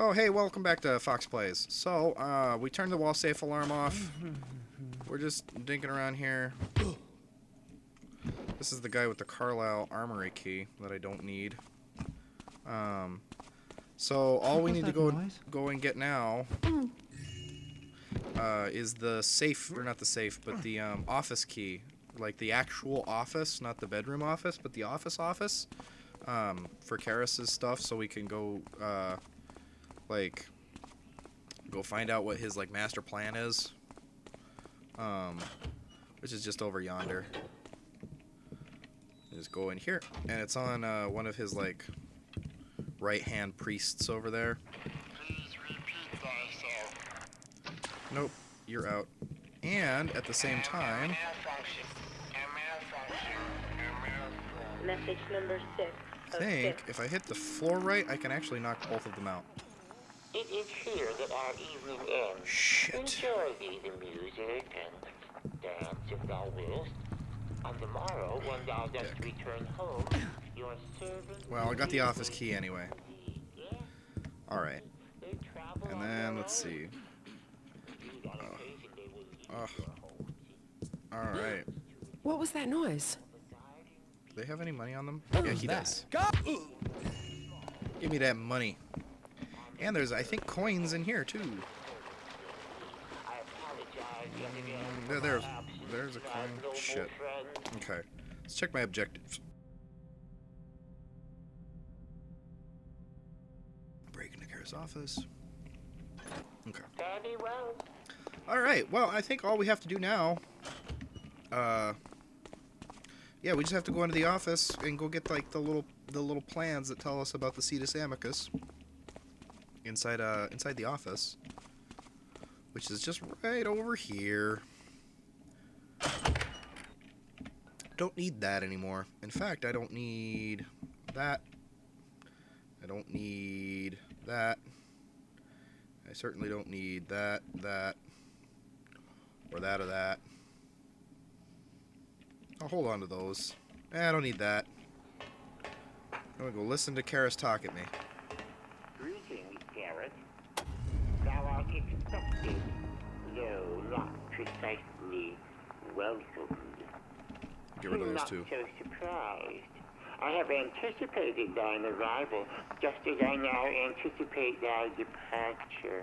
Oh, hey, welcome back to Fox Plays. So, we turned the wall safe alarm off. We're just dinking around here. This is the guy with the Carlisle Armory key that I don't need. So all we need to go and get now is the safe, or not the safe, but the office key. Like the actual office, not the bedroom office, but the office for Karis's stuff, so we can go go find out what his master plan is, which is just over yonder. Just go in here, and it's on one of his right-hand priests over there. Please repeat thyself. Nope, you're out. And at the same time, Message number 6. I think if I hit the floor right, I can actually knock both of them out. It is here that our evening ends. Shit. Enjoy the music and dance if thou willst. On the morrow, when thou dost return home, your servant... Well, I got the office key anyway. Alright. And then, let's see. Alright. What was that noise? Do they have any money on them? Yeah, he does. Give me that money. And there's, I think, coins in here, too. There's a coin. Shit. Okay. Let's check my objectives. Break into Kara's office. Okay. Very well. Alright, well, I think all we have to do now... yeah, we just have to go into the office and go get, the little plans that tell us about the Cetus Amicus. Inside the office. Which is just right over here. Don't need that anymore. In fact, I don't need that. I don't need that. I certainly don't need that, or that. I'll hold on to those. I don't need that. I'm gonna go listen to Karis talk at me. Greetings, Garrett. Thou art expected, though not precisely welcomed. Get rid of those Not two. so surprised. I have anticipated thine arrival, just as I now anticipate thy departure.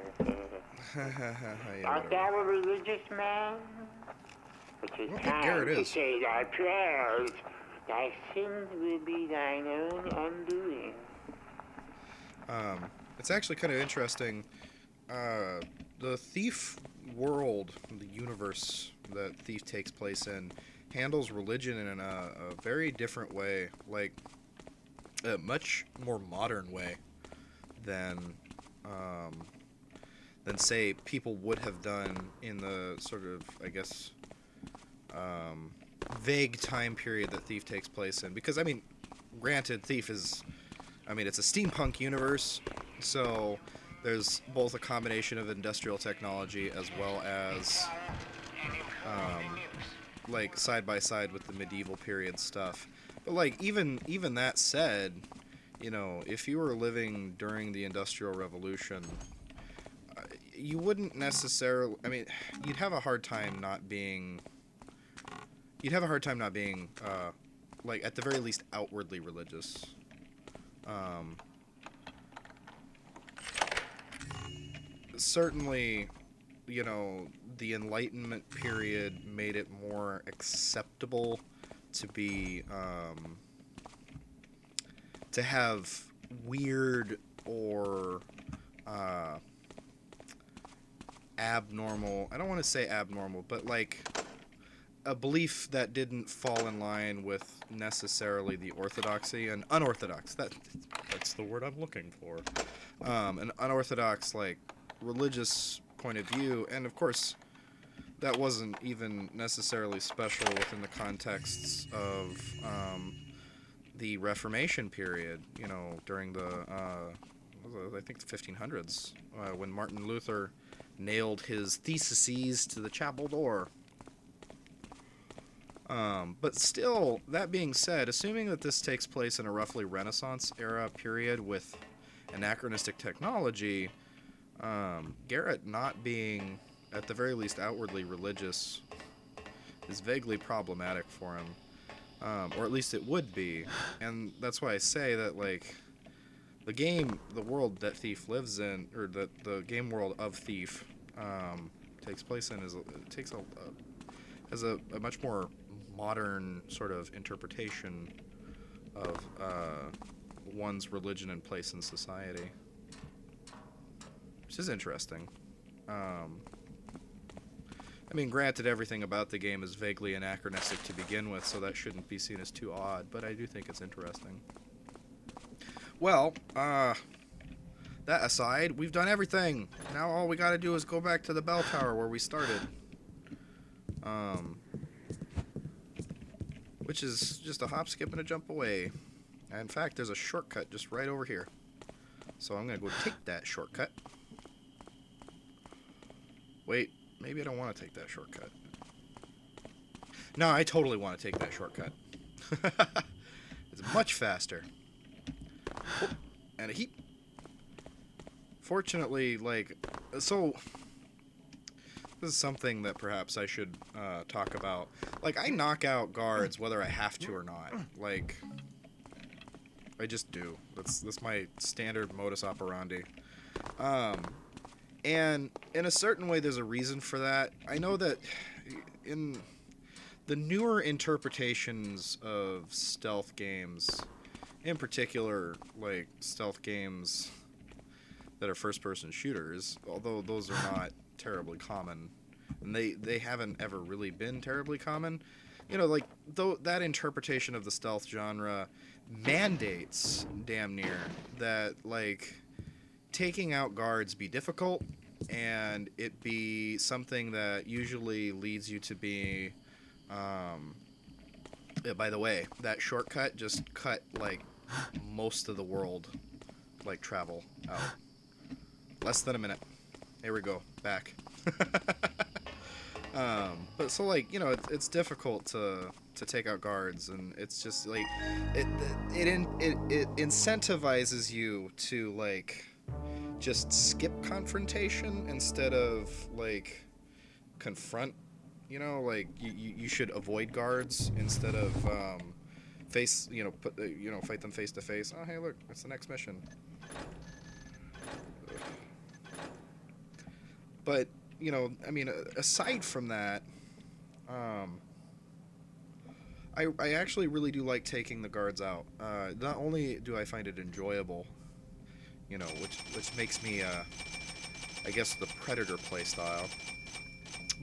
Yeah, Art whatever. thou a religious man? It is think time Garrett to is. say thy prayers. Thy sins will be thine own undoing. It's actually kind of interesting. The Thief world, the universe that Thief takes place in, handles religion in a very different way, a much more modern way than say people would have done in the sort of, I guess, vague time period that Thief takes place in. Because, I mean, granted, Thief is, it's a steampunk universe, so there's both a combination of industrial technology as well as side by side with the medieval period stuff. But even that said, if you were living during the Industrial Revolution, you wouldn't necessarily, you'd have a hard time not being at the very least outwardly religious. Certainly, the Enlightenment period made it more acceptable to be, to have weird or, abnormal, I don't want to say abnormal, but a belief that didn't fall in line with necessarily the orthodoxy and unorthodox. That's the word I'm looking for. An unorthodox, religious point of view, and of course that wasn't even necessarily special within the contexts of the Reformation period, during the I think the 1500s, when Martin Luther nailed his theses to the chapel door. But still, that being said, assuming that this takes place in a roughly Renaissance era period with anachronistic technology, Garrett not being, at the very least, outwardly religious is vaguely problematic for him. Or at least it would be. And that's why I say that, like, the world that Thief lives in, or that the game world of Thief takes place in, has a much more modern sort of interpretation of one's religion and place in society, which is interesting. I mean, granted, everything about the game is vaguely anachronistic to begin with, so that shouldn't be seen as too odd, but I do think it's interesting. Well, that aside, we've done everything. Now all we gotta do is go back to the bell tower where we started. Which is just a hop, skip, and a jump away. And in fact, there's a shortcut just right over here. So I'm gonna go take that shortcut. Wait, maybe I don't want to take that shortcut. No, I totally want to take that shortcut. It's much faster. Oh, and a heat. Fortunately, like, so this is something that perhaps I should talk about. Like, I knock out guards whether I have to or not. Like, I just do. That's my standard modus operandi. And in a certain way, there's a reason for that. I know that in the newer interpretations of stealth games, in particular, like, stealth games that are first-person shooters, although those are not terribly common, and they haven't ever really been terribly common, you know, like, though that interpretation of the stealth genre mandates, damn near, that, like, taking out guards be difficult, and it be something that usually leads you to be, yeah, by the way, that shortcut just cut, like, most of the world, like, travel out. Less than a minute. Here we go. Back. But so, like, you know, it's difficult to take out guards, and it's just, like, it incentivizes you to, like, just skip confrontation instead of, like, confront, you know, like, you should avoid guards instead of, fight them face to face. Oh, hey, look, it's the next mission. But, you know, I mean, aside from that, I actually really do like taking the guards out. Not only do I find it enjoyable, you know, which makes me, I guess, the Predator playstyle,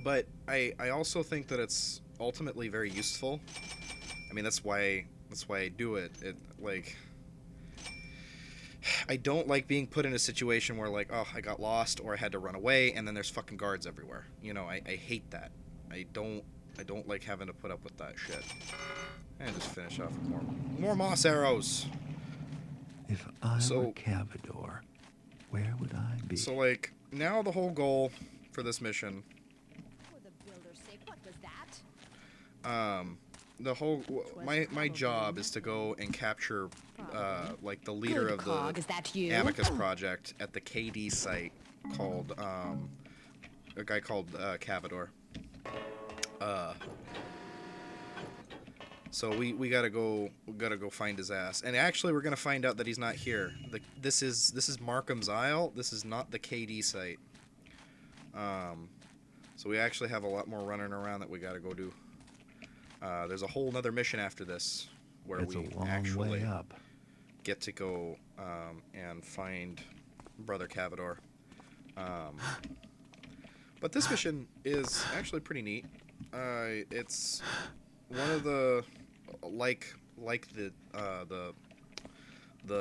but I also think that it's ultimately very useful. I mean, that's why I do it. Like, I don't like being put in a situation where, like, oh, I got lost or I had to run away and then there's fucking guards everywhere. You know, I hate that. I don't like having to put up with that shit. And just finish off with more moss arrows. If I were Cavador, where would I be? So, like, now the whole goal for this mission, For the builder's sake, what was that? my job is to go and capture, like, the leader Good of cog, the is that you? Amicus project at the KD site called, a guy called, Cavador. So we gotta go find his ass. And actually, we're gonna find out that he's not here. This is Markham's Isle. This is not the KD site. So we actually have a lot more running around that we gotta go do. There's a whole nother mission after this where It's we a long actually way up. get to go and find Brother Cavador. But this mission is actually pretty neat. It's one of the like the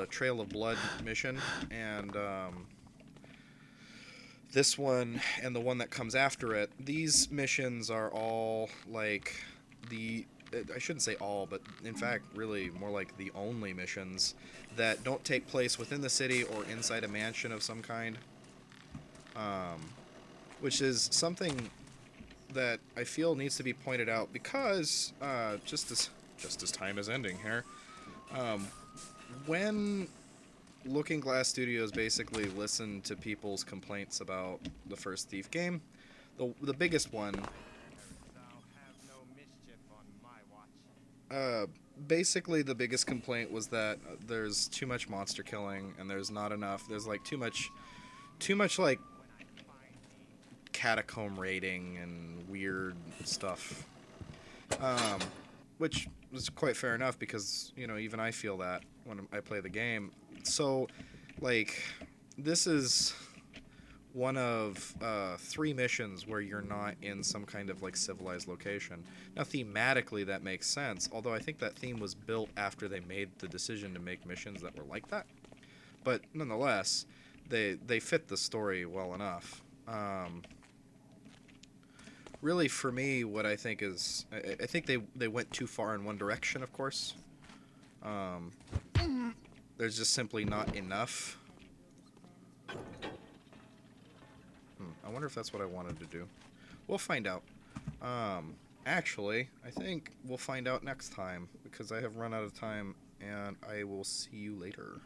Trail of Blood mission, and this one and the one that comes after it. These missions are all like I shouldn't say all, but in fact, really more like the only missions that don't take place within the city or inside a mansion of some kind. Which is something that I feel needs to be pointed out because just as time is ending here, when Looking Glass Studios basically listened to people's complaints about the first Thief game. The biggest one. Basically, the biggest complaint was that there's too much monster killing, and there's not enough. There's like too much like catacomb raiding and weird stuff. Which was quite fair enough because, you know, even I feel that when I play the game. So, like, this is one of 3 missions where you're not in some kind of, like, civilized location. Now, thematically, that makes sense, although I think that theme was built after they made the decision to make missions that were like that. But, nonetheless, they fit the story well enough. Really, for me, what I think is... I think they went too far in one direction, of course. There's just simply not enough. I wonder if that's what I wanted to do. We'll find out. Actually, I think we'll find out next time, because I have run out of time, and I will see you later.